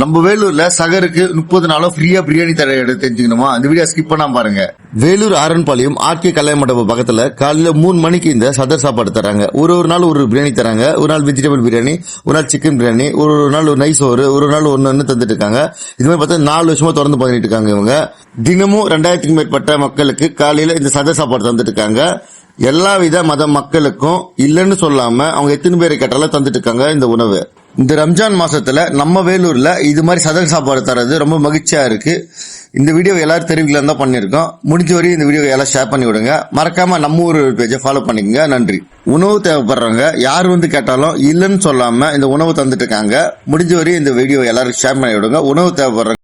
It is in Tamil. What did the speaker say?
நம்ம வேலூர்ல சகருக்கு 30 நாளும் ஃப்ரீயா பிரியாணி தர எடுத்து தெரிஞ்சுக்கணுமா? அந்த வீடியோ ஸ்கிப் பண்ணாம பாருங்க. வேலூர் ஆரன்பாளையம் ஆர்கே கல்யாண மண்டபம் பக்கத்துல காலையில 3 மணிக்கு இந்த சதர் சாப்பாடு தராங்க. ஒரு நாள் ஒரு பிரியாணி தராங்க. ஒரு நாள் வெஜிடபிள் பிரியாணி, ஒரு நாள் சிக்கன் பிரியாணி, ஒரு நாள் ஒரு நைஸ் ஒரு நாள் ஒன்னு தந்துட்டு இருக்காங்க. இது மாதிரி பார்த்தா 4 வருஷமா திறந்து பண்ணிட்டு இருக்காங்க. இவங்க தினமும் 2000க்கும் மேற்பட்ட மக்களுக்கு காலையில இந்த சதர் சாப்பாடு தந்துட்டு இருக்காங்க. எல்லா வித மத மக்களுக்கும் இல்லன்னு சொல்லாம அவங்க எத்தனை பேரை கேட்டாலும் தந்துட்டு இருக்காங்க இந்த உணவு. இந்த ரம்ஜான் மாசத்துல நம்ம வேலூர்ல இது மாதிரி சதர் சாப்பாடு தரது ரொம்ப மகிழ்ச்சியா இருக்கு. இந்த வீடியோ எல்லாரும் தெரிவிக்கலாம் தான் பண்ணிருக்கோம். முடிஞ்ச வரையும் இந்த வீடியோ எல்லாம் ஷேர் பண்ணி விடுங்க. மறக்காம நம்ம ஊர் பேஜை ஃபாலோ பண்ணிக்கங்க. நன்றி. உணவு தேவைப்படுறவங்க யார் வந்து கேட்டாலும் இல்லன்னு சொல்லாம இந்த உணவு தந்துட்டு இருக்காங்க. முடிஞ்ச வரையும் இந்த வீடியோ எல்லாரும் ஷேர் பண்ணி விடுங்க. உணவு தேவைப்படுற